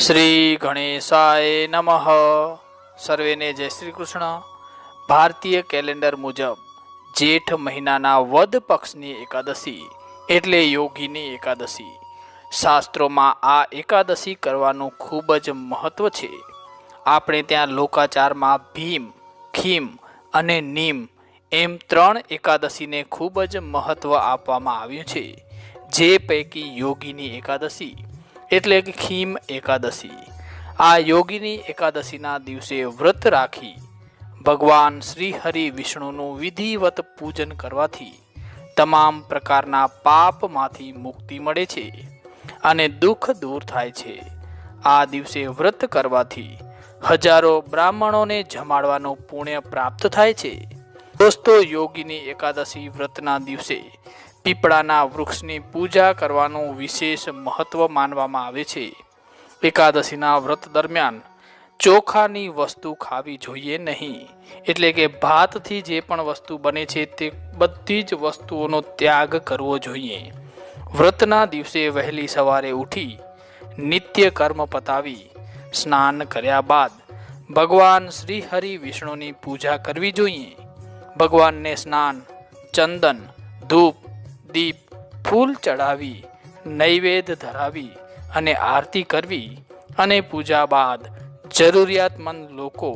શ્રી ગણેશાય નમઃ. સર્વેને જય શ્રી કૃષ્ણ. ભારતીય કેલેન્ડર મુજબ જેઠ મહિનાના વદ પક્ષની એકાદશી એટલે યોગીની એકાદશી. શાસ્ત્રોમાં આ એકાદશી કરવાનું ખૂબ જ મહત્વ છે. આપણે ત્યાં લોકાચારમાં ભીમ, ખીમ અને નીમ એમ 3 એકાદશીને ખૂબ જ મહત્વ આપવામાં આવ્યું છે. જે પૈકી યોગીની એકાદશી એટલે કે ખીમ એકાદશી. આ યોગીની એકાદશીના દિવસે વ્રત રાખી ભગવાન શ્રી હરિ વિષ્ણુનું વિધિવત પૂજન કરવાથી તમામ પ્રકારના પાપમાંથી મુક્તિ મળે છે અને દુઃખ દૂર થાય છે. આ દિવસે વ્રત કરવાથી હજારો બ્રાહ્મણોને જમાડવાનું પુણ્ય પ્રાપ્ત થાય છે. દોસ્તો, યોગીની એકાદશી વ્રતના દિવસે પીપળાના વૃક્ષની પૂજા કરવાનું વિશેષ મહત્વ માનવામાં આવે છે. એકાદશીના વ્રત દરમિયાન ચોખાની વસ્તુ ખાવી જોઈએ નહીં. એટલે કે ભાતથી જે પણ વસ્તુ બને છે તે બધી જ વસ્તુઓનો ત્યાગ કરવો જોઈએ. વ્રતના દિવસે વહેલી સવારે ઉઠી નિત્ય કર્મ પતાવી સ્નાન કર્યા બાદ ભગવાન શ્રી હરિ વિષ્ણુની પૂજા કરવી જોઈએ. ભગવાનને સ્નાન, ચંદન, ધૂપ, દીપ, ફૂલ ચડાવી, નૈવેદ્ય ધરાવી અને આરતી કરવી અને પૂજા બાદ જરૂરિયાતમંદ લોકો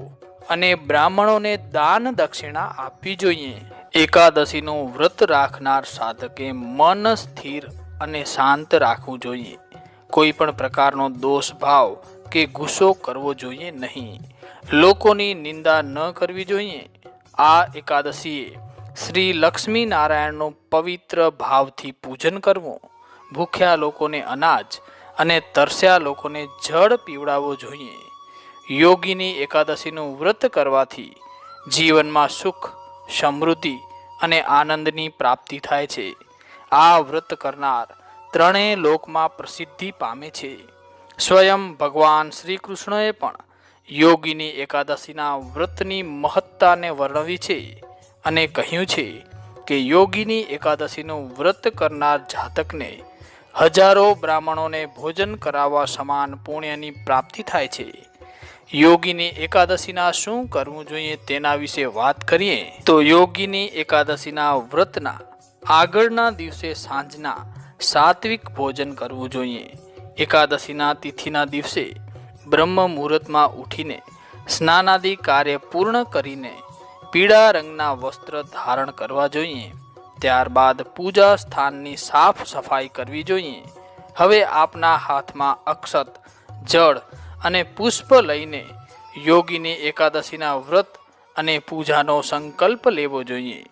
અને બ્રાહ્મણોને દાન દક્ષિણા આપવી જોઈએ. એકાદશીનું વ્રત રાખનાર સાધકે મન સ્થિર અને શાંત રાખવું જોઈએ. કોઈ પણ પ્રકારનો દોષ ભાવ કે ગુસ્સો કરવો જોઈએ નહીં. લોકોની નિંદા ન કરવી જોઈએ. આ એકાદશીએ શ્રી લક્ષ્મી નારાયણનું પવિત્ર ભાવથી પૂજન કરવું, ભૂખ્યા લોકોને અનાજ અને તરસ્યા લોકોને જળ પીવડાવવો જોઈએ. યોગીની એકાદશીનું વ્રત કરવાથી જીવનમાં સુખ, સમૃદ્ધિ અને આનંદની પ્રાપ્તિ થાય છે. આ વ્રત કરનાર 3 લોકમાં પ્રસિદ્ધિ પામે છે. સ્વયં ભગવાન શ્રી કૃષ્ણએ પણ યોગીની એકાદશીના વ્રતની મહત્તાને વર્ણવી છે અને કહ્યું છે કે યોગીની એકાદશીનું વ્રત કરનાર જાતકને હજારો બ્રાહ્મણોને ભોજન કરાવવા સમાન પુણ્યની પ્રાપ્તિ થાય છે. યોગીની એકાદશીના શું કરવું જોઈએ તેના વિશે વાત કરીએ તો યોગીની એકાદશીના વ્રતના આગળના દિવસે સાંજના સાત્વિક ભોજન કરવું જોઈએ. એકાદશીના તિથિના દિવસે બ્રહ્મ મુહૂર્તમાં ઉઠીને સ્નાનાદિ કાર્ય પૂર્ણ કરીને પીળા રંગના વસ્ત્ર ધારણ કરવા જોઈએ. ત્યારબાદ પૂજા સ્થાનની સાફ સફાઈ કરવી જોઈએ. હવે આપના હાથમાં અક્ષત, જળ અને પુષ્પ લઈને યોગીની એકાદશીના વ્રત અને પૂજાનો સંકલ્પ લેવો જોઈએ.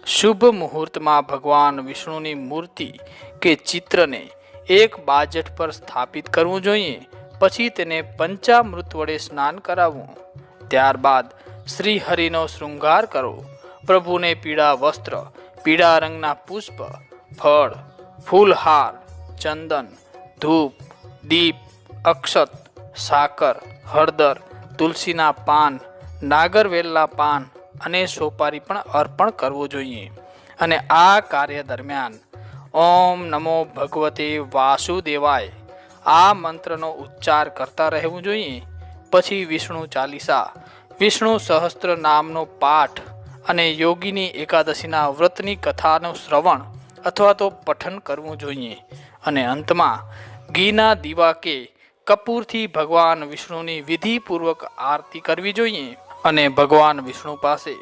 શુભ મુહૂર્તમાં ભગવાન વિષ્ણુની મૂર્તિ કે ચિત્રને એક બાજટ પર સ્થાપિત કરવું જોઈએ. પછી તેને પંચામૃત વડે સ્નાન કરાવવું. ત્યારબાદ શ્રી હરિનો શૃંગાર કરો. પ્રભુને પીળા વસ્ત્ર, પીળા રંગના પુષ્પ, ફળ, ફૂલહાર, ચંદન, ધૂપ, દીપ, અક્ષત, સાકર, હળદર, તુલસીના પાન, નાગરવેલના પાન અને સોપારી પણ અર્પણ કરવું જોઈએ. અને આ કાર્ય દરમિયાન ઓમ નમો ભગવતે વાસુદેવાય આ મંત્રનો ઉચ્ચાર કરતા રહેવું જોઈએ. પછી વિષ્ણુ ચાલીસા, વિષ્ણુ સહસ્ત્ર નામનો પાઠ અને યોગીની એકાદશીના વ્રતની કથાનું શ્રવણ અથવા તો પઠન કરવું જોઈએ. અને અંતમાં ઘીના દીવા કે કપૂરથી ભગવાન વિષ્ણુની વિધિપૂર્વક આરતી કરવી જોઈએ. અને ભગવાન વિષ્ણુ પાસે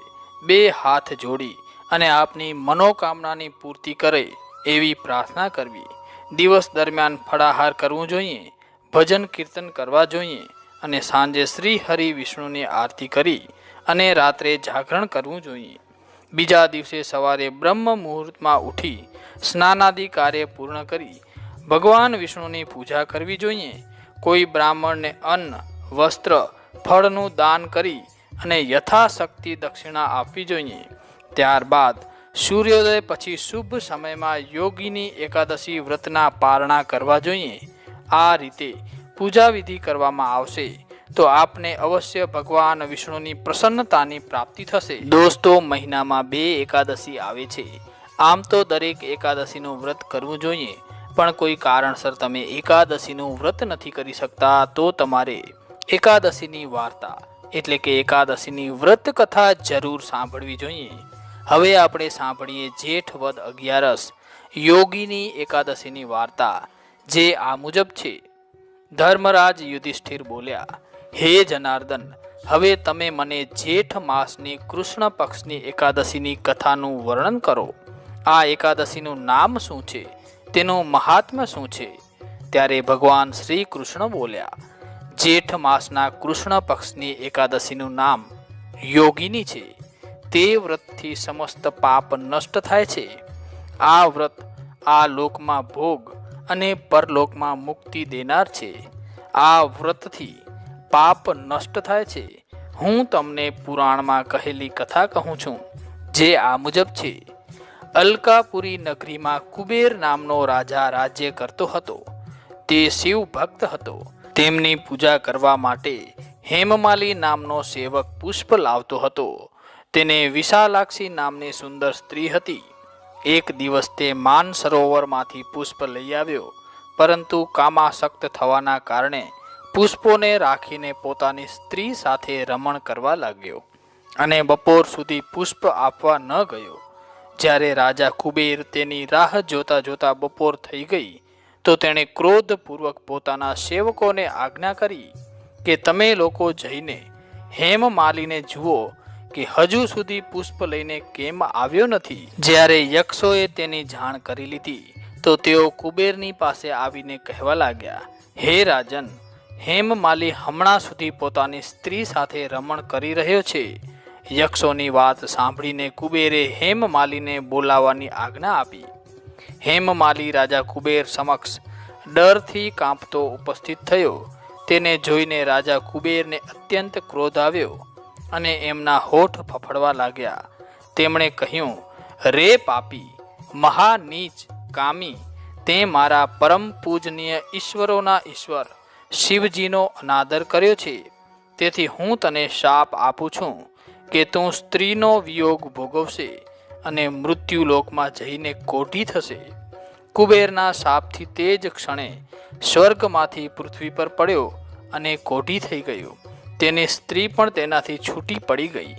2 હાથ જોડી અને આપની મનોકામનાની પૂર્તિ કરે એવી પ્રાર્થના કરવી. દિવસ દરમિયાન ફળાહાર કરવું જોઈએ, ભજન કીર્તન કરવા જોઈએ અને સાંજે શ્રી હરિ વિષ્ણુની આરતી કરી અને રાત્રે જાગરણ કરવું જોઈએ. બીજા દિવસે સવારે બ્રહ્મ મુહૂર્તમાં ઉઠી સ્નાનાદિ કાર્ય પૂર્ણ કરી ભગવાન વિષ્ણુની પૂજા કરવી જોઈએ. કોઈ બ્રાહ્મણને અન્ન, વસ્ત્ર, ફળનું દાન કરી અને યથાશક્તિ દક્ષિણા આપવી જોઈએ. ત્યારબાદ સૂર્યોદય પછી શુભ સમયમાં યોગીની એકાદશી વ્રતના પારણા કરવા જોઈએ. આ રીતે પૂજા વિધિ કરવામાં આવશે તો આપને અવશ્ય ભગવાન વિષ્ણુની પ્રસન્નતાની પ્રાપ્તિ થશે. દોસ્તો, મહિનામાં 2 એકાદશી આવે છે. આમ તો દરેક એકાદશીનું વ્રત કરવું જોઈએ, પણ કોઈ કારણસર તમે એકાદશીનું વ્રત નથી કરી શકતા તો તમારે એકાદશીની વાર્તા એટલે કે એકાદશીની વ્રત કથા જરૂર સાંભળવી જોઈએ. હવે આપણે સાંભળીએ જેઠ વદ 11 યોગીની એકાદશીની વાર્તા, જે આ મુજબ છે. ધર્મરાજ યુધિષ્ઠિર બોલ્યા, હે જનાર્દન, હવે તમે મને જેઠ માસની કૃષ્ણ પક્ષની એકાદશીની કથાનું વર્ણન કરો. આ એકાદશીનું નામ શું છે? તેનું મહાત્મ્ય શું છે? ત્યારે ભગવાન શ્રી કૃષ્ણ બોલ્યા, જેઠ માસના કૃષ્ણ પક્ષની એકાદશીનું નામ યોગિની છે. તે વ્રતથી સમસ્ત પાપ નષ્ટ થાય છે. આ વ્રત આ લોકમાં ભોગ અને પરલોકમાં મુક્તિ દેનાર છે. આ વ્રતથી પાપ નષ્ટ થાય છે. હું તમને પુરાણમાં કહેલી કથા કહું છું, જે આ મુજબ છે. અલકાપુરી નગરીમાં કુબેર નામનો રાજા રાજ્ય કરતો હતો. તે શિવ ભક્ત હતો. તેમની પૂજા કરવા માટે હેમમાલી નામનો સેવક પુષ્પ લાવતો હતો. તેને વિશાલાક્ષી નામની સુંદર સ્ત્રી હતી. એક દિવસ તે માન સરોવરમાંથી પુષ્પ લઈ આવ્યો, પરંતુ કામાસક્ત થવાના કારણે પુષ્પોને રાખીને પોતાની સ્ત્રી સાથે રમણ કરવા લાગ્યો અને બપોર સુધી પુષ્પ આપવા ન ગયો. જ્યારે રાજા કુબેર તેની રાહ જોતા જોતા બપોર થઈ ગઈ તો તેણે ક્રોધપૂર્વક પોતાના સેવકોને આજ્ઞા કરી કે તમે લોકો જઈને હેમમાલીને જુઓ કે હજુ સુધી પુષ્પ લઈને કેમ આવ્યો નથી. જ્યારે યક્ષોએ તેની જાણ કરી લીધી તો તેઓ કુબેરની પાસે આવીને કહેવા લાગ્યા, હે રાજન, હેમમાલી હમણાં સુધી પોતાની સ્ત્રી સાથે રમણ કરી રહ્યો છે. યક્ષોની વાત સાંભળીને કુબેરે હેમમાલીને બોલાવવાની આજ્ઞા આપી. હેમમાલી રાજા કુબેર સમક્ષ ડરથી કાંપતો ઉપસ્થિત થયો. તેને જોઈને રાજા કુબેરને અત્યંત ક્રોધ આવ્યો અને એમના હોઠ ફફડવા લાગ્યા. તેમણે કહ્યું, રે પાપી, મહાનીચ, કામી, તે મારા પરમ પૂજનીય ઈશ્વરોના ઈશ્વર શિવજીનો અનાદર કર્યો છે. તેથી હું તને શાપ આપું છું કે તું સ્ત્રીનો વિયોગ ભોગવશે અને મૃત્યુલોકમાં જઈને કોઢી થશે. કુબેરના શાપથી તે જ ક્ષણે સ્વર્ગમાંથી પૃથ્વી પર પડ્યો અને કોઢી થઈ ગયો. તેની સ્ત્રી પણ તેનાથી છૂટી પડી ગઈ.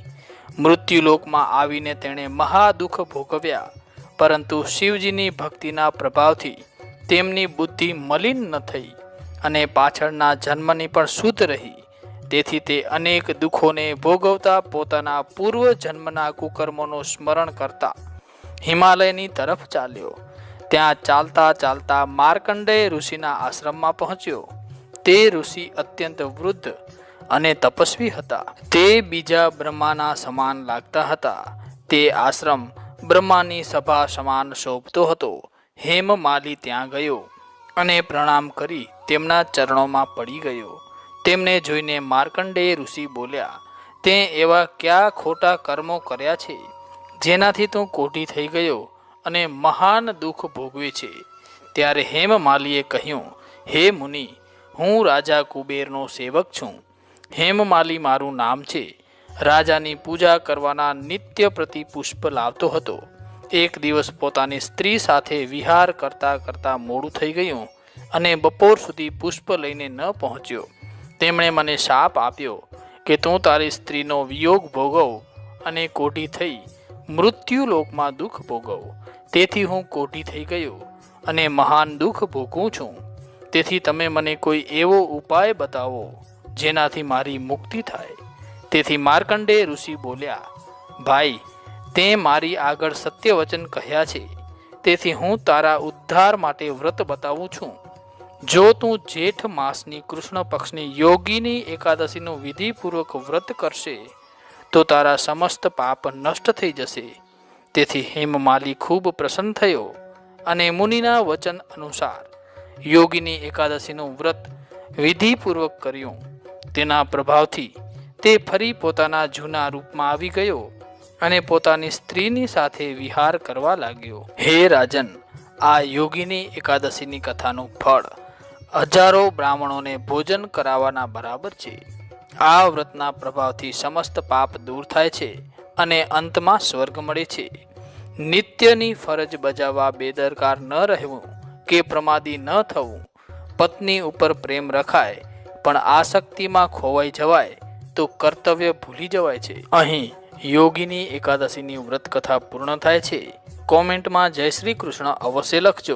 મૃત્યુલોકમાં આવીને તેણે મહાદુઃખ ભોગવ્યા, પરંતુ શિવજીની ભક્તિના પ્રભાવથી તેમની બુદ્ધિ મલિન ન થઈ અને પાછળના જન્મની પણ શુદ્ધ રહી. તેથી તે અનેક દુઃખોને ભોગવતા પોતાના પૂર્વ જન્મના કુકર્મોનું સ્મરણ કરતા હિમાલયની તરફ ચાલ્યો. ત્યાં ચાલતા ચાલતા માર્કંડેય ઋષિના આશ્રમમાં પહોંચ્યો. તે ઋષિ અત્યંત વૃદ્ધ અને તપસ્વી હતા. તે બીજા બ્રહ્માના સમાન લાગતા હતા. તે આશ્રમ બ્રહ્માની સભા સમાન શોભતો હતો. હેમમાલી ત્યાં ગયો અને પ્રણામ કરી તેમના ચરણોમાં પડી ગયો. તેમને જોઈને માર્કંડેય ઋષિ બોલ્યા, તે એવા કયા ખોટા કર્મો કર્યા છે જેનાથી તું કોઢી થઈ ગયો અને મહાન દુઃખ ભોગવે છે? ત્યારે હેમમાલીએ કહ્યું, હે મુનિ, હું રાજા કુબેરનો સેવક છું. હેમમાલી મારું નામ છે. રાજાની પૂજા કરવાના નિત્ય પ્રતિ પુષ્પ લાવતો હતો. એક દિવસ પોતાની સ્ત્રી સાથે વિહાર કરતા કરતા મોડું થઈ ગયું અને બપોર સુધી પુષ્પ લઈને ન પહોંચ્યો. તેમણે મને શાપ આપ્યો કે તું તારી સ્ત્રીનો વિયોગ ભોગવ અને કોઢી થઈ મૃત્યુલોકમાં દુઃખ ભોગવ. તેથી હું કોઢી થઈ ગયો અને મહાન દુઃખ ભોગવું છું. તેથી તમે મને કોઈ એવો ઉપાય બતાવો જેનાથી મારી મુક્તિ થાય. તેથી માર્કંડેય ઋષિ બોલ્યા, ભાઈ, તે મારી આગળ સત્ય વચન કહ્યા છે. તેથી હું તારા ઉદ્ધાર માટે વ્રત બતાવું છું. જો તું જેઠ માસની કૃષ્ણ પક્ષની યોગીની એકાદશીનું વિધિપૂર્વક વ્રત કરશે તો તારા સમસ્ત પાપ નષ્ટ થઈ જશે. તેથી હેમમાલી ખૂબ પ્રસન્ન થયો અને મુનિના વચન અનુસાર યોગીની એકાદશીનું વ્રત વિધિપૂર્વક કર્યું. તેના પ્રભાવથી તે ફરી પોતાના જૂના રૂપમાં આવી ગયો અને પોતાની સ્ત્રીની સાથે વિહાર કરવા લાગ્યો. હે રાજન, આ યોગીની એકાદશીની કથાનું ફળ હજારો બ્રાહ્મણોને ભોજન કરાવવાના બરાબર છે. આ વ્રતના પ્રભાવથી સમસ્ત પાપ દૂર થાય છે અને અંતમાં સ્વર્ગ મળે છે. નિત્યની ફરજ બજાવવા બેદરકાર ન રહેવું કે પ્રમાદી ન થવું, પત્ની ઉપર પ્રેમ રખાય પણ આસક્તિમાં ખોવાઈ જવાય તો કર્તવ્ય ભૂલી જવાય છે. અહીં યોગીની એકાદશીની વ્રત કથા પૂર્ણ થાય છે. કોમેન્ટમાં જય શ્રી કૃષ્ણ અવશ્ય લખજો.